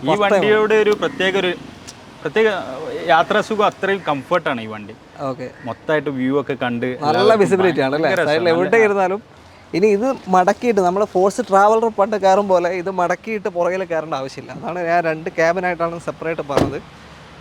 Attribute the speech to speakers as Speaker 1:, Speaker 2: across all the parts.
Speaker 1: ഈ വണ്ടിയുടെ ഒരു പ്രത്യേക യാത്രാസുഖം അത്രയും കംഫർട്ടാണ് ഈ വണ്ടി.
Speaker 2: ഓക്കെ,
Speaker 1: മൊത്തമായിട്ട് വ്യൂ ഒക്കെ കണ്ട്
Speaker 2: നല്ല വിസിബിലിറ്റി ആണ് അല്ലേ? സൈഡിൽ എവിടെ ഇരുന്നാലും. ഇനി ഇത് മടക്കിയിട്ട് നമ്മൾ ഫോഴ്സ് ട്രാവലർ പണ്ട് കയറും പോലെ ഇത് മടക്കിയിട്ട് പുറകിൽ കയറേണ്ട ആവശ്യമില്ല. അതാണ് ഞാൻ 2 ക്യാബിനായിട്ടാണ് സെപ്പറേറ്റ് പറഞ്ഞത്.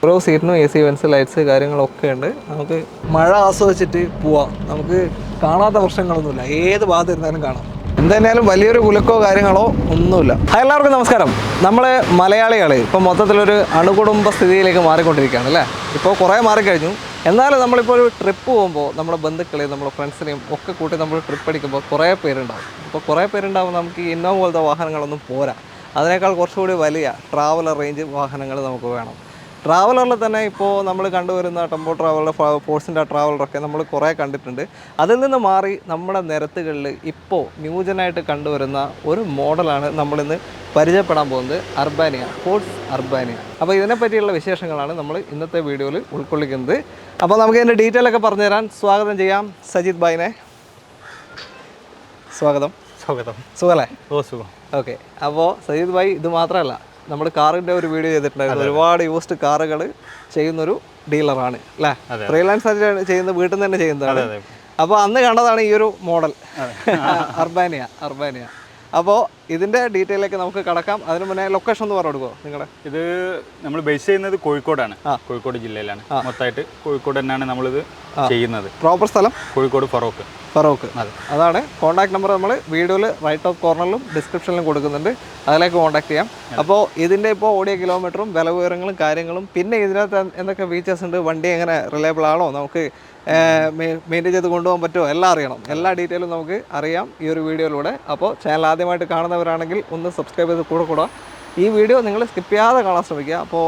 Speaker 2: ഓരോ സീറ്റിനും AC വെൻസ്, ലൈറ്റ്സ് കാര്യങ്ങളൊക്കെ ഉണ്ട്. നമുക്ക് മഴ ആസ്വദിച്ചിട്ട് പോവാം. നമുക്ക് കാണാത്ത പ്രശ്നങ്ങളൊന്നുമില്ല, ഏത് ഭാഗത്ത് ഇരുന്നാലും കാണാം. എന്തായാലും വലിയൊരു കുലക്കോ കാര്യങ്ങളോ ഒന്നുമില്ല. എല്ലാവർക്കും നമസ്കാരം. നമ്മൾ മലയാളികൾ ഇപ്പോൾ മൊത്തത്തിലൊരു അണുകുടുംബ സ്ഥിതിയിലേക്ക് മാറിക്കൊണ്ടിരിക്കുകയാണ് അല്ലേ? ഇപ്പോൾ കുറേ മാറിക്കഴിഞ്ഞു. എന്നാലും നമ്മളിപ്പോൾ ഒരു ട്രിപ്പ് പോകുമ്പോൾ നമ്മുടെ ബന്ധുക്കളെയും നമ്മുടെ ഫ്രണ്ട്സിനെയും ഒക്കെ കൂട്ടി നമ്മൾ ട്രിപ്പ് അടിക്കുമ്പോൾ കുറേ പേരുണ്ടാവും. അപ്പോൾ കുറേ പേരുണ്ടാകുമ്പോൾ നമുക്ക് ഈ ഇന്നോവ പോലത്തെ വാഹനങ്ങളൊന്നും പോരാ. അതിനേക്കാൾ കുറച്ചുകൂടി വലിയ ട്രാവലർ റേഞ്ച് വാഹനങ്ങൾ നമുക്ക് വേണം. ട്രാവലറിൽ തന്നെ ഇപ്പോൾ നമ്മൾ കണ്ടുവരുന്ന ടെമ്പോ ട്രാവലർ, ഫോഴ്സിൻ്റെ ട്രാവലറൊക്കെ നമ്മൾ കുറേ കണ്ടിട്ടുണ്ട്. അതിൽ നിന്ന് മാറി നമ്മുടെ നിരത്തുകളിൽ ഇപ്പോൾ ന്യൂജനായിട്ട് കണ്ടുവരുന്ന ഒരു മോഡലാണ് നമ്മളിന്ന് പരിചയപ്പെടാൻ പോകുന്നത്, അർബാനിയ, ഫോഴ്സ് അർബാനിയ. അപ്പോൾ ഇതിനെപ്പറ്റിയുള്ള വിശേഷങ്ങളാണ് നമ്മൾ ഇന്നത്തെ വീഡിയോയിൽ ഉൾക്കൊള്ളിക്കുന്നത്. അപ്പോൾ നമുക്ക് ഇതിൻ്റെ ഡീറ്റെയിൽ ഒക്കെ പറഞ്ഞുതരാൻ സ്വാഗതം ചെയ്യാം സജിത് ഭായിനെ. സ്വാഗതം. സുഖമല്ലേ?
Speaker 1: സുഖം.
Speaker 2: ഓക്കെ, അപ്പോൾ സജിത് ഭായി ഇത് മാത്രമല്ല, നമ്മൾ കാറിൻ്റെ ഒരു വീഡിയോ ചെയ്തിട്ടുണ്ടായിരുന്നു. ഒരുപാട് യൂസ്ഡ് കാറുകൾ ചെയ്യുന്നൊരു ഡീലറാണ് അല്ലേ? ഫ്രീലാൻസ് ആയിട്ട് ചെയ്യുന്ന, വീട്ടിൽ നിന്ന് തന്നെ ചെയ്യുന്നതാണ്. അപ്പോൾ അന്ന് കണ്ടതാണ് ഈ ഒരു മോഡൽ അർബാനിയ. അപ്പോൾ ഇതിൻ്റെ ഡീറ്റെയിലേക്ക് നമുക്ക് കടക്കാം. അതിന് മുന്നേ ലൊക്കേഷൻ ഒന്ന് പറഞ്ഞു കൊടുക്കുമോ നിങ്ങളുടെ?
Speaker 1: ഇത് നമ്മൾ ബേസ് ചെയ്യുന്നത് കോഴിക്കോടാണ്, കോഴിക്കോട് ജില്ലയിലാണ്. മൊത്തമായിട്ട് കോഴിക്കോട് തന്നെയാണ് നമ്മളിത് ചെയ്യുന്നത്.
Speaker 2: പ്രോപ്പർ സ്ഥലം
Speaker 1: കോഴിക്കോട് ഫറോക്ക്.
Speaker 2: അതാണ്. കോൺടാക്ട് നമ്പർ നമ്മൾ വീഡിയോയിൽ റൈറ്റ് ടോപ്പ് കോർണറിലും ഡിസ്ക്രിപ്ഷനിലും കൊടുക്കുന്നുണ്ട്, അതിലേക്ക് കോൺടാക്ട് ചെയ്യാം. അപ്പോൾ ഇതിൻ്റെ ഇപ്പോൾ ഓടിയ കിലോമീറ്ററും വില വിവരങ്ങളും കാര്യങ്ങളും, പിന്നെ ഇതിനകത്ത് എന്തൊക്കെ ഫീച്ചേഴ്സ് ഉണ്ട്, വണ്ടി എങ്ങനെ റിലയബിൾ ആണോ, നമുക്ക് മെയിൻറ്റെയിൻ ചെയ്ത് കൊണ്ടുപോകാൻ പറ്റുമോ, എല്ലാം അറിയണം. എല്ലാ ഡീറ്റെയിലും നമുക്ക് അറിയാം ഈ ഒരു വീഡിയോയിലൂടെ. അപ്പോൾ ചാനൽ ആദ്യമായിട്ട് കാണുന്നവരാണെങ്കിൽ ഒന്ന് സബ്സ്ക്രൈബ് ചെയ്ത് കൂടെ ഈ വീഡിയോ നിങ്ങൾ സ്കിപ്പ് ചെയ്യാതെ കാണാൻ ശ്രമിക്കുക. അപ്പോൾ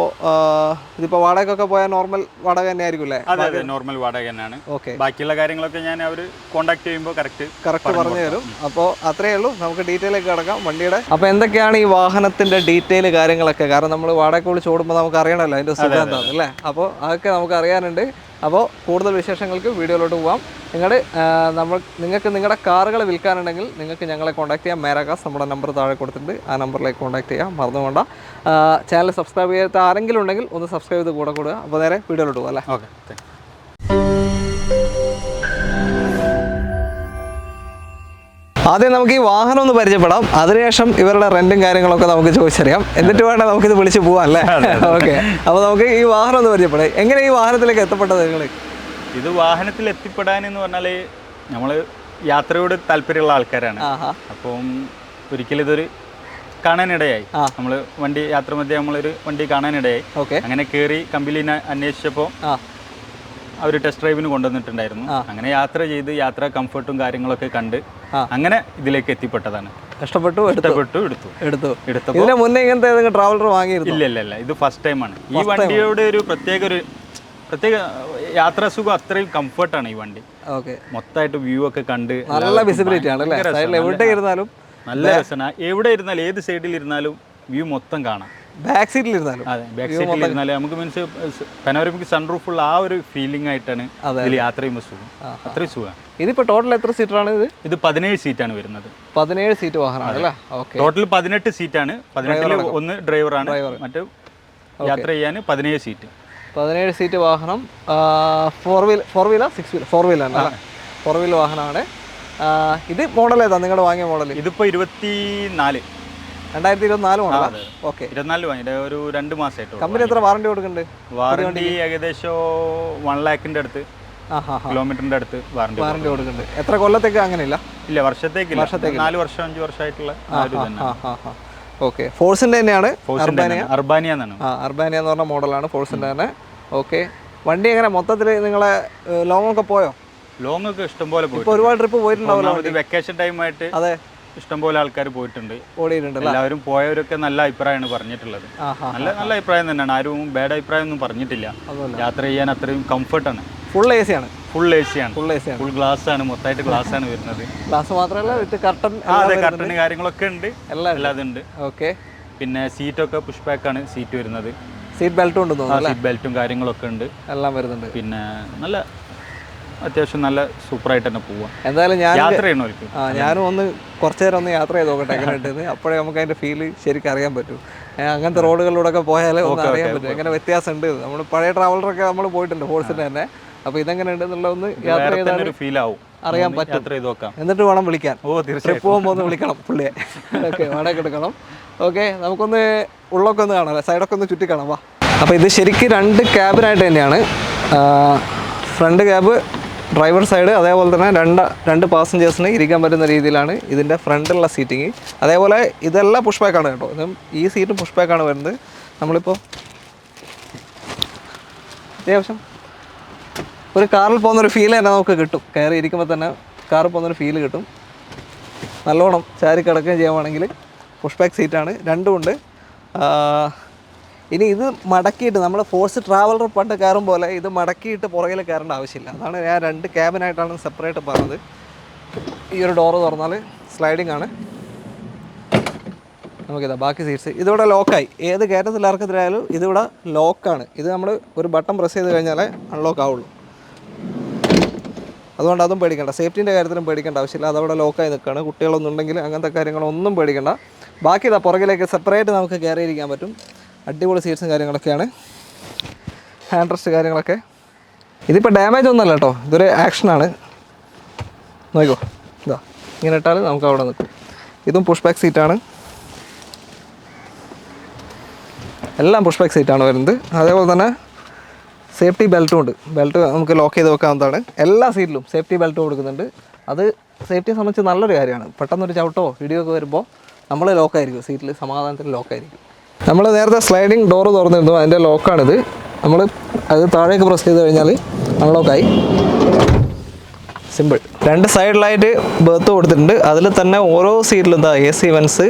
Speaker 2: ഇതിപ്പോൾ വാടകയ്ക്കൊക്കെ പോയാൽ നോർമൽ വാടക തന്നെ ആയിരിക്കും അല്ലേ?
Speaker 1: അതെ, നോർമൽ വാടക തന്നെയാണ്. ഓക്കെ, ബാക്കിയുള്ള കാര്യങ്ങളൊക്കെ ഞാൻ അവർ കോൺടാക്ട് ചെയ്യുമ്പോൾ കറക്റ്റ് പറഞ്ഞു തരും. അപ്പോൾ അത്രയേ ഉള്ളൂ, നമുക്ക് ഡീറ്റെയിലേക്ക് കിടക്കാം വണ്ടിയുടെ. അപ്പോൾ എന്തൊക്കെയാണ് ഈ വാഹനത്തിൻ്റെ ഡീറ്റെയിൽ കാര്യങ്ങളൊക്കെ, കാരണം നമ്മൾ വാടക വിളിച്ച് ഓടുമ്പോൾ നമുക്ക് അറിയണമല്ലോ അതിൻ്റെ സുഖം എന്താണെന്ന് അല്ലേ? അപ്പോൾ അതൊക്കെ നമുക്ക് അറിയാനുണ്ട്. അപ്പോൾ കൂടുതൽ വിശേഷങ്ങൾക്ക് വീഡിയോയിലോട്ട് പോകാം. നിങ്ങൾക്ക് നിങ്ങളുടെ കാറുകൾ വിൽക്കാനുണ്ടെങ്കിൽ നിങ്ങൾക്ക് ഞങ്ങളെ കോൺടാക്ട് ചെയ്യാം. മേരാകാസ് നമ്മുടെ നമ്പർ താഴെ കൊടുത്തിട്ടുണ്ട്, ആ നമ്പറിലേക്ക് കോൺടാക്ട് ചെയ്യാം. മറന്നുകൊണ്ട ചാനൽ സബ്സ്ക്രൈബ് ചെയ്യാത്ത ആരെങ്കിലും ഉണ്ടെങ്കിൽ ഒന്ന് സബ്സ്ക്രൈബ് ചെയ്ത് കൂടെ കൊടുക്കുക. അപ്പോൾ നേരെ വീഡിയോയിലോട്ട് പോകാം അല്ലേ? ഓക്കെ.
Speaker 2: ആദ്യം നമുക്ക് ഈ വാഹനം ഒന്ന് പരിചയപ്പെടാം, അതിനുശേഷം ഇവരുടെ റെന്റും കാര്യങ്ങളൊക്കെ നമുക്ക് ചോദിച്ചറിയാം. എന്നിട്ട് വേണം നമുക്കിത് വിളിച്ച് പോവാം അല്ലേ? ഓക്കെ, അപ്പോൾ നമുക്ക് ഈ വാഹനം ഒന്ന് പരിചയപ്പെടാം. എങ്ങനെ ഈ വാഹനത്തിലേക്ക് എത്തപ്പെട്ടത് നിങ്ങൾ?
Speaker 1: ഇത് വാഹനത്തിൽ എത്തിപ്പെടാൻ എന്ന് പറഞ്ഞാൽ നമ്മൾ യാത്രയോട് താല്പര്യമുള്ള ആൾക്കാരാണ്. അപ്പം ഒരിക്കലും ഇതൊരു കാണാനിടയായി. നമ്മൾ വണ്ടി യാത്ര മധ്യേ നമ്മളൊരു വണ്ടി കാണാനിടയായി. അങ്ങനെ കയറി കമ്പനിനെ അന്വേഷിച്ചപ്പോൾ അവർ ടെസ്റ്റ് ഡ്രൈവിന് കൊണ്ടുവന്നിട്ടുണ്ടായിരുന്നു. അങ്ങനെ യാത്ര ചെയ്ത് യാത്ര കംഫർട്ടും കാര്യങ്ങളൊക്കെ കണ്ട് അങ്ങനെ ഇതിലേക്ക് എത്തിപ്പെട്ടതാണ്.
Speaker 2: ഇഷ്ടപ്പെട്ടു എടുത്തു.
Speaker 1: ഇതിന്
Speaker 2: മുന്നേ ഇങ്ങനത്തെ ട്രാവലർ വാങ്ങിയിരുന്നു?
Speaker 1: ഇല്ല, ഇത് ഫസ്റ്റ് ടൈമാണ്. ഈ വണ്ടിയോട് ഒരു പ്രത്യേക യാത്രാസുഖം അത്രയും കംഫർട്ടാണ് ഈ വണ്ടി. മൊത്തമായിട്ട് വ്യൂ ഒക്കെ കണ്ട്
Speaker 2: നല്ല വിസിബിലിറ്റി ആണ് അല്ലേ? എവിടെ ഇരുന്നാലും
Speaker 1: നല്ല രസമാണ്. എവിടെ ഇരുന്നാലും ഏത് സൈഡിൽ ഇരുന്നാലും വ്യൂ മൊത്തം കാണാം.
Speaker 2: ബാക്ക് സീറ്റിൽ ഇരുന്നാലും
Speaker 1: നമുക്ക് മീൻസ് പനോരമിക് സൺറൂഫുള്ള ആ ഒരു ഫീലിംഗ് ആയിട്ടാണ് ഇതിൽ യാത്ര ചെയ്യുമ്പോൾ സുഖം. അത്രയും സുഖമാണ്.
Speaker 2: ഇതിപ്പോ ടോട്ടൽ എത്ര സീറ്റാണ്? ഇത്
Speaker 1: 17 സീറ്റാണ് വരുന്നത്.
Speaker 2: 17 സീറ്റ് വാഹനമാണ് അല്ലേ?
Speaker 1: ടോട്ടൽ 18 സീറ്റാണ്. 18 ഒന്ന് ഡ്രൈവറാണ്, മറ്റു യാത്ര ചെയ്യാൻ 17 സീറ്റ്.
Speaker 2: 17 സീറ്റ് വാഹനം. ഫോർ വീലർ 4 വീൽ വാഹനമാണ്. ഇത് മോഡൽ ഏതാ നിങ്ങളുടെ വാങ്ങിയ മോഡൽ?
Speaker 1: ഇതിപ്പോ 2024
Speaker 2: മോഡലാണ്. ഓക്കെ,
Speaker 1: 24 വാങ്ങിയിട്ട് ഒരു 2 മാസമായിട്ട്.
Speaker 2: കമ്പനി എത്ര വാറണ്ടി കൊടുക്കുന്നുണ്ട്?
Speaker 1: വാറണ്ടി ഏകദേശം 1 ലാഖിന്റെ അടുത്ത്, കിലോമീറ്ററിന്റെ അടുത്ത് വാറണ്ടി
Speaker 2: കൊടുക്കുന്നുണ്ട്. എത്ര കൊല്ലത്തേക്ക്? അങ്ങനെയില്ല,
Speaker 1: വർഷത്തേക്ക് 4 വർഷം 5 വർഷമായിട്ടുള്ള.
Speaker 2: ഓക്കെ, ഫോഴ്സിന്റെ തന്നെയാണ്
Speaker 1: അർബാനിയ എന്നാണ്.
Speaker 2: അർബാനിയ എന്ന് പറഞ്ഞ മോഡലാണ്, ഫോഴ്സിന്റെ തന്നെ. ഓക്കെ, വണ്ടി എങ്ങനെ മൊത്തത്തിൽ നിങ്ങളെ ലോങ് ഒക്കെ പോയോ?
Speaker 1: ലോങ് ഒക്കെ ഇഷ്ടംപോലെ പോയി.
Speaker 2: ഒരുപാട് ട്രിപ്പ് പോയിട്ടുണ്ടാവുമല്ലോ?
Speaker 1: വെക്കേഷൻ ടൈമായിട്ട് അതെ, ഇഷ്ടംപോലെ ആൾക്കാർ പോയിട്ടുണ്ട്,
Speaker 2: ഓടിയിട്ടുണ്ട്.
Speaker 1: എല്ലാവരും പോയവരൊക്കെ നല്ല അഭിപ്രായമാണ് പറഞ്ഞിട്ടുള്ളത്. നല്ല അഭിപ്രായം തന്നെയാണ്, ആരും ബാഡ് അഭിപ്രായം ഒന്നും പറഞ്ഞിട്ടില്ല. യാത്ര ചെയ്യാൻ അത്രയും കംഫർട്ടാണ്.
Speaker 2: ഫുൾ എ സി ആണ്.
Speaker 1: ഫുൾ ഗ്ലാസ് ആണ്, മൊത്തമായിട്ട് ഗ്ലാസ് ആണ് വരുന്നത്.
Speaker 2: ഗ്ലാസ് മാത്രമല്ല, വിത്ത് കർട്ടൻ
Speaker 1: കാര്യങ്ങളൊക്കെ ഉണ്ട്, എല്ലാം ഉണ്ട്.
Speaker 2: ഓക്കെ,
Speaker 1: പിന്നെ സീറ്റൊക്കെ പുഷ് ബാക്ക് ആണ് സീറ്റ് വരുന്നത്.
Speaker 2: സീറ്റ് ബെൽറ്റും ഉണ്ട്,
Speaker 1: സീറ്റ് ബെൽറ്റും കാര്യങ്ങളൊക്കെ ഉണ്ട്, എല്ലാം വരുന്നുണ്ട്. പിന്നെ നല്ല അത്യാവശ്യം നല്ല സൂപ്പറായിട്ട് തന്നെ പോവാം.
Speaker 2: എന്തായാലും
Speaker 1: യാത്ര ചെയ്യണമായിരിക്കും.
Speaker 2: ഞാനും കുറച്ചു നേരം യാത്ര ചെയ്ത് നോക്കട്ടെ എങ്ങനെ ഉണ്ടെന്ന്. അപ്പോഴേ നമുക്ക് അതിൻ്റെ ഫീല് ശരിക്കും അറിയാൻ പറ്റും. അങ്ങനത്തെ റോഡുകളിലൂടെ ഒക്കെ പോയാലേ ഒന്ന് അറിയാൻ പറ്റും എങ്ങനെ വ്യത്യാസമുണ്ട്. നമ്മൾ പഴയ ട്രാവലറൊക്കെ നമ്മൾ പോയിട്ടുണ്ട് ഫോഴ്സിൻ്റെ തന്നെ. അപ്പോൾ ഇതെങ്ങനെ ഉണ്ട് എന്നുള്ളതൊന്ന് യാത്ര ചെയ്താൽ അറിയാൻ പറ്റും. എന്നിട്ട് വേണം വിളിക്കാൻ. ട്രിപ്പ് പോകുമ്പോൾ ഒന്ന് വിളിക്കണം പുള്ളിയെ. ഓക്കെ, വാടക എടുക്കണം. ഓക്കെ, നമുക്കൊന്ന് ഉള്ളൊക്കെ ഒന്ന് കാണാം, സൈഡൊക്കെ ഒന്ന് ചുറ്റി കാണാം. വാ. അപ്പോൾ ഇത് ശരിക്കും 2 ക്യാബിനായിട്ട് തന്നെയാണ്. ഫ്രണ്ട് ക്യാബ്, ഡ്രൈവർ സൈഡ്, അതേപോലെ തന്നെ രണ്ട് പാസഞ്ചേഴ്സിന് ഇരിക്കാൻ പറ്റുന്ന രീതിയിലാണ് ഇതിൻ്റെ ഫ്രണ്ടിലുള്ള സീറ്റിങ്. അതേപോലെ ഇതെല്ലാം പുഷ് ബാക്കാണ് കേട്ടോ. ഇതും ഈ സീറ്റും പുഷ് ബാക്കാണ് വരുന്നത്. നമ്മളിപ്പോൾ അത്യാവശ്യം ഒരു കാറിൽ പോകുന്നൊരു ഫീൽ തന്നെ നമുക്ക് കിട്ടും. കയറി ഇരിക്കുമ്പോൾ തന്നെ കാറിൽ പോകുന്നൊരു ഫീല് കിട്ടും. നല്ലോണം ചാരി കിടക്കുകയും ചെയ്യുവാണെങ്കിൽ പുഷ് ബാക്ക് സീറ്റാണ്, രണ്ടും ഉണ്ട്. ഇനി ഇത് മടക്കിയിട്ട് നമ്മൾ ഫോഴ്സ് ട്രാവലർ പണ്ട് കയറും പോലെ ഇത് മടക്കിയിട്ട് പുറകിൽ കയറേണ്ട ആവശ്യമില്ല. അതാണ് ഞാൻ 2 ക്യാബിനായിട്ടാണ് സെപ്പറേറ്റ് പറഞ്ഞത്. ഈ ഒരു ഡോറ് തുറന്നാൽ സ്ലൈഡിങ് ആണ്. നമുക്കിതാ ബാക്കി സീറ്റ്സ് ഇതിവിടെ ലോക്കായി. ഏത് കയറ്റത്തിൽ ഇറക്കത്തിലായാലും ഇതിവിടെ ലോക്കാണ്. ഇത് നമ്മൾ ഒരു ബട്ടൺ പ്രസ് ചെയ്ത് കഴിഞ്ഞാലേ അൺലോക്ക് ആവുള്ളൂ. അതുകൊണ്ട് അതും പേടിക്കേണ്ട. സേഫ്റ്റീൻ്റെ കാര്യത്തിലും പേടിക്കേണ്ട ആവശ്യമില്ല. അതവിടെ ലോക്കായി നിൽക്കുകയാണ്. കുട്ടികളൊന്നും ഉണ്ടെങ്കിൽ അങ്ങനത്തെ കാര്യങ്ങളൊന്നും പേടിക്കേണ്ട. ബാക്കി ഇതാ പുറകിലേക്ക് സെപ്പറേറ്റ് നമുക്ക് കയറിയിരിക്കാൻ പറ്റും. അടിപൊളി സീറ്റ്സും കാര്യങ്ങളൊക്കെയാണ്. ഹാൻഡ് റെസ്റ്റ് കാര്യങ്ങളൊക്കെ. ഇതിപ്പോൾ ഡാമേജ് ഒന്നുമല്ല കേട്ടോ, ഇതൊരു ആക്ഷനാണ്. നോക്കിക്കോ, ഇതാ ഇങ്ങനെ ഇട്ടാൽ നമുക്ക് അവിടെ നിൽക്കും. ഇതും പുഷ് ബാക്ക് സീറ്റാണ്. എല്ലാം പുഷ് ബാക്ക് സീറ്റാണ് വരുന്നത്. അതേപോലെ തന്നെ സേഫ്റ്റി ബെൽറ്റും ഉണ്ട്. ബെൽറ്റ് നമുക്ക് ലോക്ക് ചെയ്ത് വെക്കാവുന്നതാണ്. എല്ലാ സീറ്റിലും സേഫ്റ്റി ബെൽറ്റ് കൊടുക്കുന്നുണ്ട്. അത് സേഫ്റ്റിയെ സംബന്ധിച്ച് നല്ലൊരു കാര്യമാണ്. പെട്ടെന്നൊരു ചവിട്ടോ ഇടിയോ ഒക്കെ വരുമ്പോൾ നമ്മൾ ലോക്കായിരിക്കും, സീറ്റിൽ സമാധാനത്തിൽ ലോക്കായിരിക്കും. നമ്മൾ നേരത്തെ സ്ലൈഡിങ് ഡോറ് തുറന്നിരുന്നു, അതിൻ്റെ ലോക്കാണിത്. നമ്മൾ അത് താഴേക്ക് പ്രസ് ചെയ്ത് കഴിഞ്ഞാൽ അൺലോക്കായി. സിമ്പിൾ. 2 സൈഡിലായിട്ട് ബർത്ത് കൊടുത്തിട്ടുണ്ട്. അതിൽ തന്നെ ഓരോ സീറ്റിലും എന്താ AC വെൻസ്,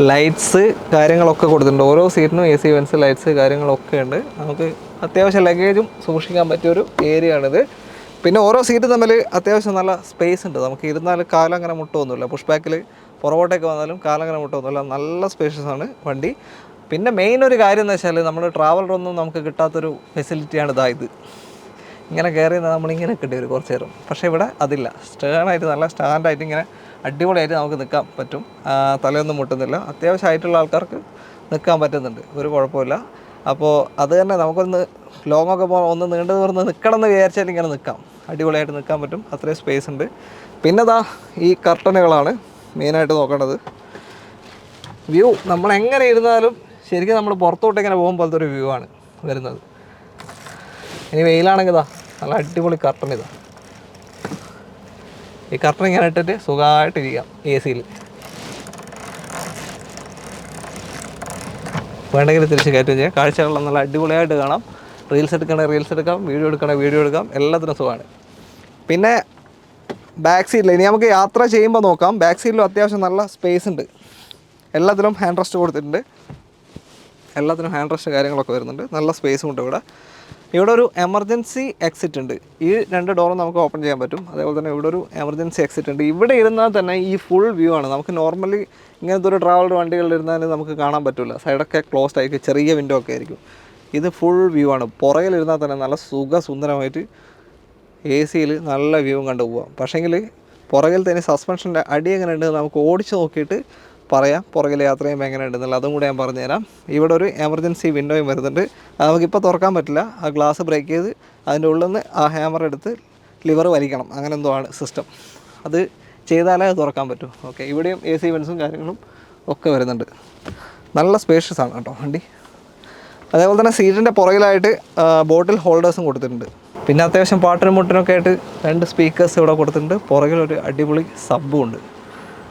Speaker 2: ലൈറ്റ്സ് കാര്യങ്ങളൊക്കെ കൊടുത്തിട്ടുണ്ട്. ഓരോ സീറ്റിനും AC വെൻസ്, ലൈറ്റ്സ് കാര്യങ്ങളൊക്കെ ഉണ്ട്. നമുക്ക് അത്യാവശ്യം ലഗേജും സൂക്ഷിക്കാൻ പറ്റിയൊരു ഏരിയ ആണിത്. പിന്നെ ഓരോ സീറ്റ് തമ്മിൽ അത്യാവശ്യം നല്ല സ്പേസ് ഉണ്ട്. നമുക്ക് ഇരുന്നാൽ കാലങ്ങനെ മുട്ടൊന്നുമില്ല. പുഷ് ബാക്കിൽ പുറകോട്ടേക്ക് വന്നാലും കാലങ്ങനെ മുട്ടൊന്നുമില്ല. നല്ല സ്പേഷ്യസ് ആണ് വണ്ടി. പിന്നെ മെയിൻ ഒരു കാര്യം എന്ന് വെച്ചാൽ നമ്മൾ ട്രാവലറൊന്നും നമുക്ക് കിട്ടാത്തൊരു ഫെസിലിറ്റിയാണ് ഇത്. ഇങ്ങനെ കയറി നമ്മളിങ്ങനെ കിട്ടി വരും കുറച്ച് നേരം. പക്ഷേ ഇവിടെ അതില്ല. സ്റ്റേണായിട്ട് നല്ല സ്റ്റാൻഡായിട്ട് ഇങ്ങനെ അടിപൊളിയായിട്ട് നമുക്ക് നിൽക്കാൻ പറ്റും. തലയൊന്നും മുട്ടുന്നില്ല. അത്യാവശ്യമായിട്ടുള്ള ആൾക്കാർക്ക് നിൽക്കാൻ പറ്റുന്നുണ്ട്, ഒരു കുഴപ്പമില്ല. അപ്പോൾ അത് തന്നെ നമുക്കൊന്ന് ലോങ്ങൊക്കെ ഒന്ന് നീണ്ടു തുറന്ന് നിൽക്കണം എന്ന് വിചാരിച്ചാൽ ഇങ്ങനെ നിൽക്കാം, അടിപൊളിയായിട്ട് നിൽക്കാൻ പറ്റും. അത്രയും സ്പേസ് ഉണ്ട്. പിന്നെ ഈ കർട്ടനുകളാണ് മെയിനായിട്ട് നോക്കേണ്ടത്. വ്യൂ നമ്മളെങ്ങനെ ഇരുന്നാലും ശരിക്കും നമ്മൾ പുറത്തോട്ട് ഇങ്ങനെ പോകും പോലത്തെ ഒരു വ്യൂ ആണ് വരുന്നത്. ഇനി വെയിലാണെങ്കിൽ നല്ല അടിപൊളി കർട്ടൻ ഇതാ. ഈ കർട്ടൻ ഇങ്ങനെ ഇട്ടിട്ട് സുഖമായിട്ടിരിക്കാം AC-യിൽ. വേണ്ടെങ്കിൽ തിരിച്ച് കയറ്റുകയും ചെയ്യാം. കാഴ്ചകളെല്ലാം നല്ല അടിപൊളിയായിട്ട് കാണാം. റീൽസ് എടുക്കണേ റീൽസ് എടുക്കാം, വീഡിയോ എടുക്കണേ വീഡിയോ എടുക്കാം, എല്ലാത്തിനും സുഖമാണ്. പിന്നെ ബാക്ക് സീറ്റിൽ ഇനി നമുക്ക് യാത്ര ചെയ്യുമ്പോൾ നോക്കാം. ബാക്ക് സീറ്റിലും അത്യാവശ്യം നല്ല സ്പേസ് ഉണ്ട്. എല്ലാത്തിലും ഹാൻഡ് റെസ്റ്റ് കൊടുത്തിട്ടുണ്ട്. എല്ലാത്തിനും ഹാൻഡ് റെസ്റ്റ് കാര്യങ്ങളൊക്കെ വരുന്നുണ്ട്. നല്ല സ്പേസും ഉണ്ട് ഇവിടെ. ഇവിടെ ഒരു എമർജൻസി എക്സിറ്റ് ഉണ്ട്. ഈ 2 ഡോറും നമുക്ക് ഓപ്പൺ ചെയ്യാൻ പറ്റും. അതേപോലെ തന്നെ ഇവിടെ ഒരു എമർജൻസി എക്സിറ്റ് ഉണ്ട്. ഇവിടെ ഇരുന്നാൽ തന്നെ ഈ ഫുൾ വ്യൂ ആണ്. നമുക്ക് നോർമലി ഇങ്ങനത്തെ ഒരു ട്രാവലർ വണ്ടികളിലിരുന്നാൽ നമുക്ക് കാണാൻ പറ്റില്ല. സൈഡൊക്കെ ക്ലോസ്ഡ് ആയിരിക്കും, ചെറിയ വിൻഡോ ഒക്കെ ആയിരിക്കും. ഇത് ഫുൾ വ്യൂ ആണ്. പുറകിലിരുന്നാൽ തന്നെ നല്ല സുന്ദരമായിട്ട് AC-യിൽ നല്ല വ്യൂ കണ്ടു പോകാം. പക്ഷേങ്കിൽ പുറകിൽ തന്നെ സസ്പെൻഷൻ്റെ അടി എങ്ങനെ ഉണ്ട് നമുക്ക് ഓടിച്ച് നോക്കിയിട്ട് പറയാം. പുറകിൽ യാത്ര ചെയ്യുമ്പോൾ എങ്ങനെ ഉണ്ടെന്നുള്ള അതും കൂടെ ഞാൻ പറഞ്ഞുതരാം. ഇവിടെ ഒരു എമർജൻസി വിൻഡോയും വരുന്നുണ്ട്. അത് നമുക്കിപ്പോൾ തുറക്കാൻ പറ്റില്ല. ആ ഗ്ലാസ് ബ്രേക്ക് ചെയ്ത് അതിൻ്റെ ഉള്ളിൽ നിന്ന് ആ ഹാമർ എടുത്ത് ലിവർ വലിക്കണം, അങ്ങനെ എന്തോ ആണ് സിസ്റ്റം. അത് ചെയ്താലേ അത് തുറക്കാൻ പറ്റൂ. ഓക്കെ, ഇവിടെയും AC വെൻസും കാര്യങ്ങളും ഒക്കെ വരുന്നുണ്ട്. നല്ല സ്പേഷ്യസ് ആണ് കേട്ടോ വണ്ടി. അതേപോലെ തന്നെ സീറ്റിൻ്റെ പുറകിലായിട്ട് ബോട്ടിൽ ഹോൾഡേഴ്സും കൊടുത്തിട്ടുണ്ട്. പിന്നെ അത്യാവശ്യം പാട്ടിനും മുട്ടിനൊക്കെ ആയിട്ട് 2 സ്പീക്കേഴ്സ് ഇവിടെ കൊടുത്തിട്ടുണ്ട്. പുറകിലൊരു അടിപൊളി സബ്ബും ഉണ്ട്.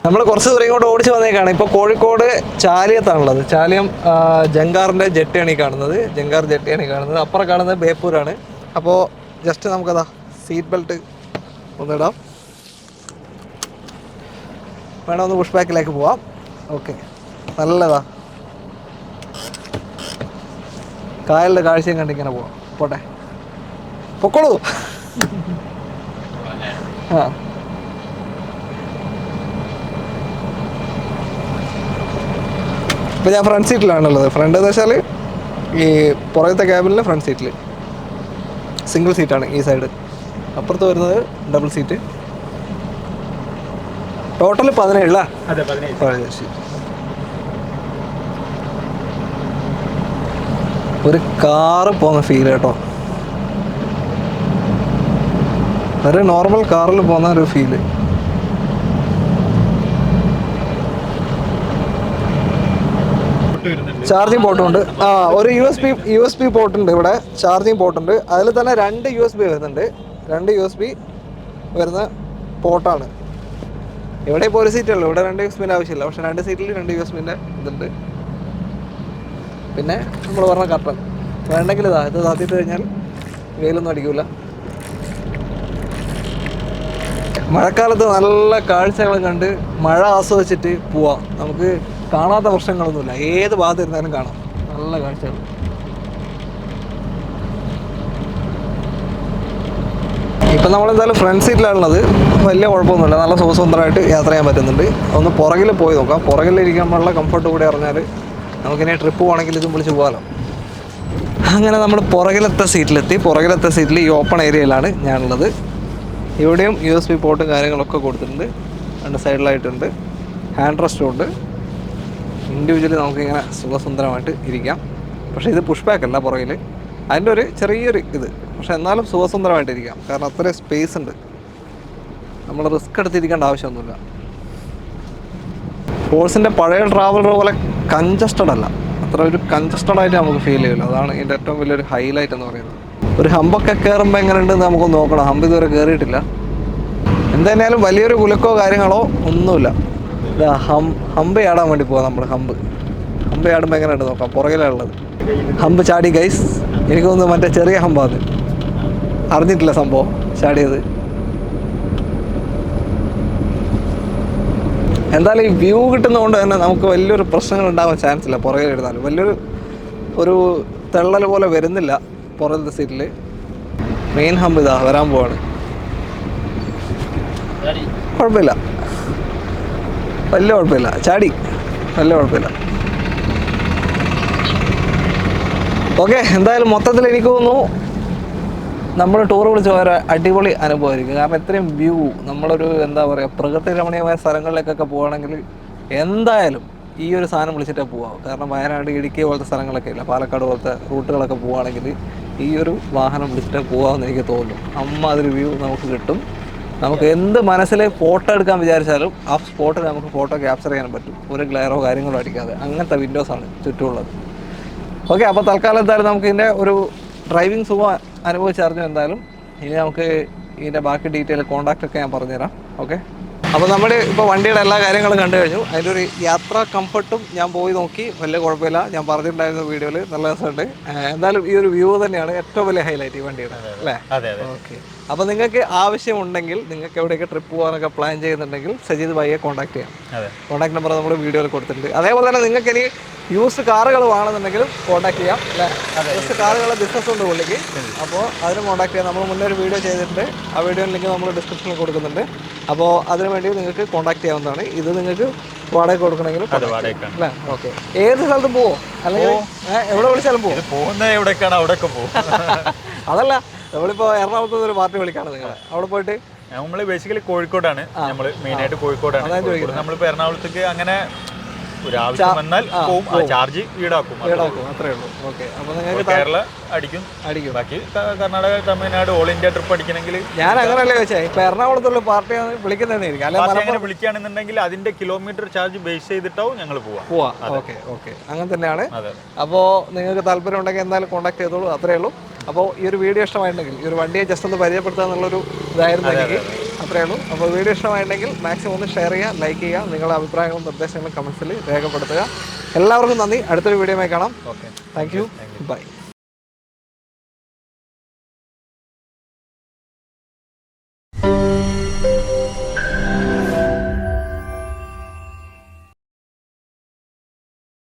Speaker 2: നമ്മൾ കുറച്ച് ദൂരം ഇങ്ങോട്ട് ഓടിച്ച് വന്നേക്കാണ്. ഇപ്പോൾ കോഴിക്കോട് ചാലിയത്താണുള്ളത്. ചാലിയം ജങ്കാറിൻ്റെ ജെട്ടിയാണ് ഈ കാണുന്നത്. ജങ്കാർ ജെട്ടിയാണ് ഈ കാണുന്നത്. അപ്പുറം കാണുന്നത് ബേപ്പൂരാണ്. അപ്പോൾ ജസ്റ്റ് നമുക്കതാ സീറ്റ് ബെൽറ്റ് ഒന്നിടാം. വേണം ഒന്ന് പുഷ് ബാക്കിലേക്ക് പോവാം. ഓക്കെ, നല്ലതാ. കായലിൻ്റെ കാഴ്ചയും കണ്ടിങ്ങനെ പോവാം. പോട്ടെ, പൊക്കോളൂ. ആ, ഇപ്പോൾ ഞാൻ ഫ്രണ്ട് സീറ്റിലാണുള്ളത്. ഫ്രണ്ട് എന്ന് വെച്ചാൽ ഈ പുറകത്തെ ക്യാബിനിൽ ഫ്രണ്ട് സീറ്റിൽ സിംഗിൾ സീറ്റാണ് ഈ സൈഡ്. അപ്പുറത്ത് വരുന്നത് ഡബിൾ സീറ്റ്. Total 17 seat. ഒരു കാറ് പോകുന്ന ഫീൽ കേട്ടോ. ഒരു നോർമൽ കാറിൽ പോകുന്ന ഒരു ഫീല്. ചാർജിങ് പോർട്ടുണ്ട്. ഒരു യു എസ് ബി പോർട്ടുണ്ട് ഇവിടെ. ചാർജിങ് പോർട്ടുണ്ട്. അതിൽ തന്നെ 2 USB വരുന്നുണ്ട്. 2 USB വരുന്ന പോർട്ടാണ്. ഇവിടെ ഇപ്പോൾ ഒരു സീറ്റുള്ളൂ. ഇവിടെ 2 USB ആവശ്യമില്ല. പക്ഷെ 2 സീറ്റിൽ 2 USB ഇതുണ്ട്. പിന്നെ നമ്മൾ പറഞ്ഞ കർട്ടൻ വേണ്ടെങ്കിൽ ഇത് താത്തിട്ട് കഴിഞ്ഞാൽ വെയിലൊന്നും അടിക്കില്ല. മഴക്കാലത്ത് നല്ല കാഴ്ചകൾ കണ്ട് മഴ ആസ്വദിച്ചിട്ട് പോവാം. നമുക്ക് കാണാത്ത പ്രശ്നങ്ങളൊന്നുമില്ല. ഏത് ഭാഗത്ത് ഇരുന്നാലും കാണാം നല്ല കാഴ്ചകൾ. ഇപ്പം നമ്മളെന്തായാലും ഫ്രണ്ട് സീറ്റിലാണുള്ളത്. വലിയ കുഴപ്പമൊന്നുമില്ല. നല്ല സുഖസുന്ദരമായിട്ട് യാത്ര ചെയ്യാൻ പറ്റുന്നുണ്ട്. ഒന്ന് പുറകിൽ പോയി നോക്കാം. പുറകിലിരിക്കുമ്പോഴുള്ള കംഫർട്ട് കൂടി അറിഞ്ഞാൽ നമുക്കിനി ട്രിപ്പ് പോകണമെങ്കിൽ ഇതും വിളിച്ച് പോകാമല്ലോ. അങ്ങനെ നമ്മൾ പുറകിലത്തെ സീറ്റിലെത്തി. പുറകിലത്തെ സീറ്റിൽ ഈ ഓപ്പൺ ഏരിയയിലാണ് ഞാനുള്ളത്. ഇവിടെയും USB പോർട്ടും കാര്യങ്ങളൊക്കെ കൊടുത്തിട്ടുണ്ട്. 2 സൈഡിലായിട്ടുണ്ട്. ഹാൻഡ് റെസ്റ്റും ഉണ്ട്. ഇൻഡിവിജ്വലി നമുക്കിങ്ങനെ സുഖസുന്ദരമായിട്ട് ഇരിക്കാം. പക്ഷേ ഇത് പുഷ് ബാക്ക് അല്ല പുറകിൽ. അതിൻ്റെ ഒരു ചെറിയൊരു ഇത്. പക്ഷെ എന്നാലും സുഖസുന്ദരമായിട്ടിരിക്കാം. കാരണം അത്രയും സ്പേസ് ഉണ്ട്. നമ്മൾ റിസ്ക് എടുത്തിരിക്കേണ്ട ആവശ്യമൊന്നുമില്ല. ഫോഴ്സിൻ്റെ പഴയ ട്രാവലർ പോലെ കൺജസ്റ്റഡ് അല്ല. അത്ര ഒരു കൺജസ്റ്റഡ് ആയിട്ട് നമുക്ക് ഫീൽ ചെയ്യില്ല. അതാണ് ഇതിൻ്റെ ഏറ്റവും വലിയൊരു ഹൈലൈറ്റ് എന്ന് പറയുന്നത്. ഒരു ഹമ്പൊക്കെ കയറുമ്പോൾ എങ്ങനെ ഉണ്ടെന്ന് നമുക്ക് നോക്കണം. ഹമ്പ് ഇതുവരെ കയറിയിട്ടില്ല. എന്തായാലും വലിയൊരു കുലുക്കോ കാര്യങ്ങളോ ഒന്നുമില്ല. ഹമ്പ് ചാടാൻ വേണ്ടി പോകാം നമ്മൾ. ഹമ്പ് ചാടുമ്പോൾ എങ്ങനെ ഉണ്ട് നോക്കാം. പുറകിലുള്ളത് ഹമ്പ് ചാടി ഗൈസ്. എനിക്ക് തോന്നുന്നു മറ്റേ ചെറിയ ഹമ്പാണ്. അറിഞ്ഞിട്ടില്ല സംഭവം ചാടിയത്. എന്തായാലും ഈ വ്യൂ കിട്ടുന്നതുകൊണ്ട് തന്നെ നമുക്ക് വലിയൊരു പ്രശ്നങ്ങൾ ഉണ്ടാവാൻ ചാൻസ് ഇല്ല. പുറകിലിരുന്നാലും ഒരു തെള്ളൽ പോലെ വരുന്നില്ല പുറകിലത്തെ സീറ്റിൽ. മെയിൻ ഹമ്പ് ഇതാ വരാൻ പോവാണ്. കുഴപ്പമില്ല, വലിയ കുഴപ്പമില്ല. ചാടി വലിയ കുഴപ്പമില്ല. ഓക്കെ, എന്തായാലും മൊത്തത്തിൽ എനിക്ക് തോന്നുന്നു നമ്മൾ ടൂർ വിളിച്ച് പോയ അടിപൊളി അനുഭവമായിരിക്കും. കാരണം ഇത്രയും വ്യൂ, നമ്മളൊരു എന്താ പറയുക, പ്രകൃതി രമണീയമായ സ്ഥലങ്ങളിലേക്കൊക്കെ പോവുകയാണെങ്കിൽ എന്തായാലും ഈ ഒരു സാധനം വിളിച്ചിട്ടേ പോവാം. കാരണം വയനാട്, ഇടുക്കി പോലത്തെ സ്ഥലങ്ങളൊക്കെ ഇല്ല, പാലക്കാട് പോലത്തെ റൂട്ടുകളൊക്കെ പോവുകയാണെങ്കിൽ ഈ ഒരു വാഹനം വിളിച്ചിട്ടേ പോകാമെന്ന് എനിക്ക് തോന്നുന്നു. അതൊരു വ്യൂ നമുക്ക് കിട്ടും. നമുക്ക് എന്ത് മനസ്സിൽ ഫോട്ടോ എടുക്കാൻ വിചാരിച്ചാലും ആ സ്പോട്ടിൽ നമുക്ക് ഫോട്ടോ ക്യാപ്ചർ ചെയ്യാൻ പറ്റും. ഒരു ഗ്ലെയറോ കാര്യങ്ങളോ അടിക്കാതെ. അങ്ങനത്തെ വിൻഡോസാണ് ചുറ്റുമുള്ളത്. ഓക്കെ, അപ്പോൾ തൽക്കാലം എന്തായാലും നമുക്ക് ഇതിൻ്റെ ഒരു ഡ്രൈവിംഗ് സുഖം അനുഭവിച്ചറിഞ്ഞു. എന്തായാലും ഇനി നമുക്ക് ഇതിൻ്റെ ബാക്കി ഡീറ്റെയിൽ കോൺടാക്റ്റൊക്കെ ഞാൻ പറഞ്ഞുതരാം. ഓക്കെ, അപ്പോൾ നമ്മൾ ഇപ്പോൾ വണ്ടിയുടെ എല്ലാ കാര്യങ്ങളും കണ്ടു കഴിഞ്ഞു. അതിൻ്റെ ഒരു യാത്രാ കംഫർട്ടും ഞാൻ പോയി നോക്കി. വലിയ കുഴപ്പമില്ല. ഞാൻ പറഞ്ഞിട്ടുണ്ടായിരുന്ന വീഡിയോയിൽ നല്ല രസമുണ്ട്. എന്തായാലും ഈ ഒരു വ്യൂ തന്നെയാണ് ഏറ്റവും വലിയ ഹൈലൈറ്റ് ഈ വണ്ടിയുടെ, അല്ലേ? ഓക്കെ, അപ്പോൾ നിങ്ങൾക്ക് ആവശ്യമുണ്ടെങ്കിൽ, നിങ്ങൾക്ക് എവിടെയൊക്കെ ട്രിപ്പ് പോകാനൊക്കെ പ്ലാൻ ചെയ്യുന്നുണ്ടെങ്കിൽ സജീദ് ഭായിയെ കോൺടാക്ട് ചെയ്യാം. കോൺടാക്ട് നമ്പർ നമ്മൾ വീഡിയോയിൽ കൊടുത്തിട്ടുണ്ട്. അതേപോലെ തന്നെ നിങ്ങൾക്ക് ഇനി യൂസ്ഡ് കാറുകൾ വേണമെന്നുണ്ടെങ്കിലും കോൺടാക്ട് ചെയ്യാം, അല്ലേ? യൂസ്ഡ് കാറുകളുടെ ബിസിനസ് ഉണ്ട് പുള്ളിക്ക്. അപ്പോൾ അതിന് കോൺടാക്ട് ചെയ്യാം. നമ്മൾ മുന്നേ ഒരു വീഡിയോ ചെയ്തിട്ടുണ്ട്. ആ വീഡിയോ ലിങ്ക് നമ്മൾ ഡിസ്ക്രിപ്ഷനിൽ കൊടുക്കുന്നുണ്ട്. അപ്പോൾ അതിന് വേണ്ടി നിങ്ങൾക്ക് കോൺടാക്ട് ചെയ്യാവുന്നതാണ്. ഇത് നിങ്ങൾക്ക് വാടക കൊടുക്കണമെങ്കിലും അല്ലേ? ഓക്കെ, ഏത് സ്ഥലത്തും പോവോ അല്ലെങ്കിൽ എവിടെ വിളിച്ചാലും പോകും?
Speaker 3: പോകുന്നത് എവിടേക്കാണ് അവിടെയൊക്കെ പോകും.
Speaker 2: അതല്ല, നമ്മളിപ്പോൾ എറണാകുളത്ത് ഒരു പാർട്ടി വിളിക്കാണ് നിങ്ങളെ. അവിടെ പോയിട്ട്
Speaker 3: നമ്മൾ ബേസിക്കലി കോഴിക്കോടാണ്. നമ്മൾ മെയിനായിട്ട് കോഴിക്കോടാണ്. നമ്മളിപ്പോൾ എറണാകുളത്തേക്ക് അങ്ങനെ ഒരു ആവശ്യം വന്നാൽ പോവും. ചാർജ് ഈടാക്കും,
Speaker 2: അത്രേ ഉള്ളൂ. ഓക്കെ, അപ്പോൾ നിങ്ങൾക്ക്
Speaker 3: കേരള അടിക്കും. ബാക്കി Karnataka, Tamil Nadu, all India trip അടിക്കണമെങ്കിൽ
Speaker 2: ഞാൻ അങ്ങനെയല്ലേ വെച്ചാൽ ഇപ്പോൾ എറണാകുളത്തുള്ള പാർട്ടിയാണ് വിളിക്കുന്നതെന്നായിരിക്കും.
Speaker 3: അങ്ങനെ വിളിക്കുകയാണെന്നുണ്ടെങ്കിൽ അതിന്റെ കിലോമീറ്റർ ചാർജ് ബേസ് ചെയ്തിട്ടാവും ഞങ്ങൾ പോവാം.
Speaker 2: ഓക്കെ, അങ്ങനെ തന്നെയാണ്. അപ്പോൾ നിങ്ങൾക്ക് താല്പര്യം ഉണ്ടെങ്കിൽ എന്തായാലും കോൺടാക്ട് ചെയ്തോളൂ. അത്രേ ഉള്ളൂ. അപ്പോൾ ഈ ഒരു വീഡിയോ ഇഷ്ടമായിട്ടുണ്ടെങ്കിൽ, ഈ ഒരു വണ്ടിയെ ജസ്റ്റ് ഒന്ന് പരിചയപ്പെടുത്തുക എന്നുള്ളൊരു ഇതായിരുന്നു എനിക്ക്. അത്രേ ഉള്ളൂ. അപ്പോൾ വീഡിയോ ഇഷ്ടമായിട്ടുണ്ടെങ്കിൽ മാക്സിമം ഒന്ന് ഷെയർ ചെയ്യുക, ലൈക്ക് ചെയ്യുക. നിങ്ങളുടെ അഭിപ്രായങ്ങളും നിർദ്ദേശങ്ങളും കമൻസിൽ രേഖപ്പെടുത്തുക. എല്ലാവർക്കും നന്ദി. അടുത്തൊരു വീഡിയോയുമായി കാണാം.
Speaker 3: Okay,
Speaker 2: thank you, by.